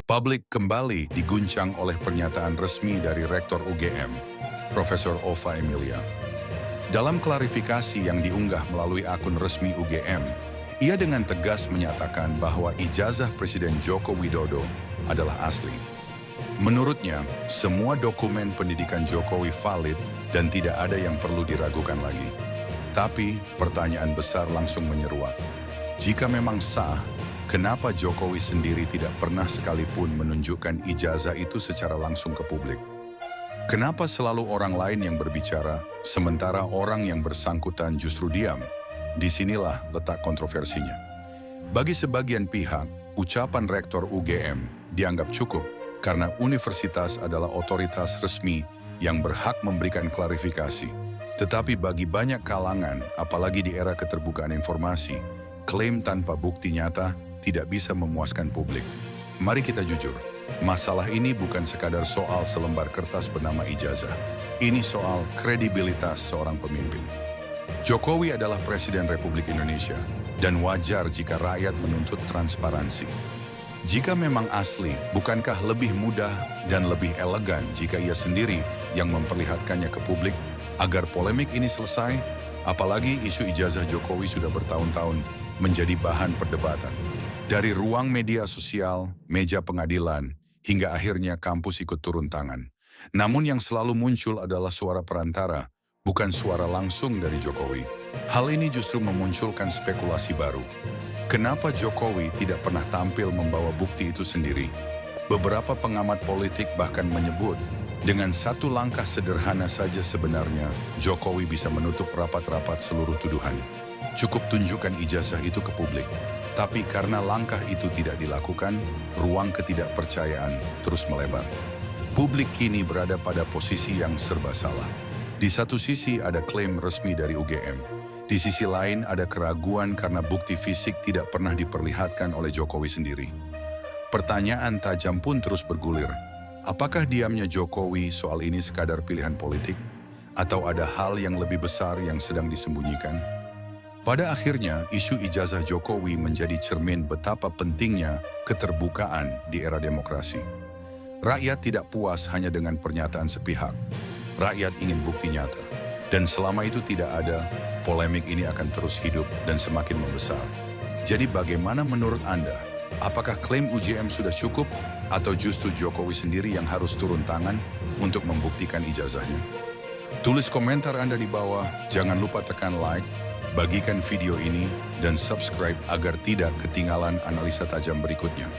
Publik kembali diguncang oleh pernyataan resmi dari Rektor UGM, Profesor Ova Emilia. Dalam klarifikasi yang diunggah melalui akun resmi UGM, ia dengan tegas menyatakan bahwa ijazah Presiden Joko Widodo adalah asli. Menurutnya, semua dokumen pendidikan Jokowi valid dan tidak ada yang perlu diragukan lagi. Tapi, pertanyaan besar langsung menyeruak. Jika memang sah, kenapa Jokowi sendiri tidak pernah sekalipun menunjukkan ijazah itu secara langsung ke publik? Kenapa selalu orang lain yang berbicara, sementara orang yang bersangkutan justru diam? Disinilah letak kontroversinya. Bagi sebagian pihak, ucapan Rektor UGM dianggap cukup karena universitas adalah otoritas resmi yang berhak memberikan klarifikasi. Tetapi bagi banyak kalangan, apalagi di era keterbukaan informasi, klaim tanpa bukti nyata tidak bisa memuaskan publik. Mari kita jujur, masalah ini bukan sekadar soal selembar kertas bernama ijazah. Ini soal kredibilitas seorang pemimpin. Jokowi adalah Presiden Republik Indonesia, dan wajar jika rakyat menuntut transparansi. Jika memang asli, bukankah lebih mudah dan lebih elegan jika ia sendiri yang memperlihatkannya ke publik agar polemik ini selesai? Apalagi isu ijazah Jokowi sudah bertahun-tahun menjadi bahan perdebatan. Dari ruang media sosial, meja pengadilan, hingga akhirnya kampus ikut turun tangan. Namun yang selalu muncul adalah suara perantara, bukan suara langsung dari Jokowi. Hal ini justru memunculkan spekulasi baru. Kenapa Jokowi tidak pernah tampil membawa bukti itu sendiri? Beberapa pengamat politik bahkan menyebut, dengan satu langkah sederhana saja sebenarnya, Jokowi bisa menutup rapat-rapat seluruh tuduhan. Cukup tunjukkan ijazah itu ke publik. Tapi karena langkah itu tidak dilakukan, ruang ketidakpercayaan terus melebar. Publik kini berada pada posisi yang serba salah. Di satu sisi ada klaim resmi dari UGM. Di sisi lain ada keraguan karena bukti fisik tidak pernah diperlihatkan oleh Jokowi sendiri. Pertanyaan tajam pun terus bergulir. Apakah diamnya Jokowi soal ini sekadar pilihan politik? Atau ada hal yang lebih besar yang sedang disembunyikan? Pada akhirnya, isu ijazah Jokowi menjadi cermin betapa pentingnya keterbukaan di era demokrasi. Rakyat tidak puas hanya dengan pernyataan sepihak. Rakyat ingin bukti nyata. Dan selama itu tidak ada, polemik ini akan terus hidup dan semakin membesar. Jadi bagaimana menurut Anda? Apakah klaim UGM sudah cukup atau justru Jokowi sendiri yang harus turun tangan untuk membuktikan ijazahnya? Tulis komentar Anda di bawah, jangan lupa tekan like, bagikan video ini, dan subscribe agar tidak ketinggalan analisa tajam berikutnya.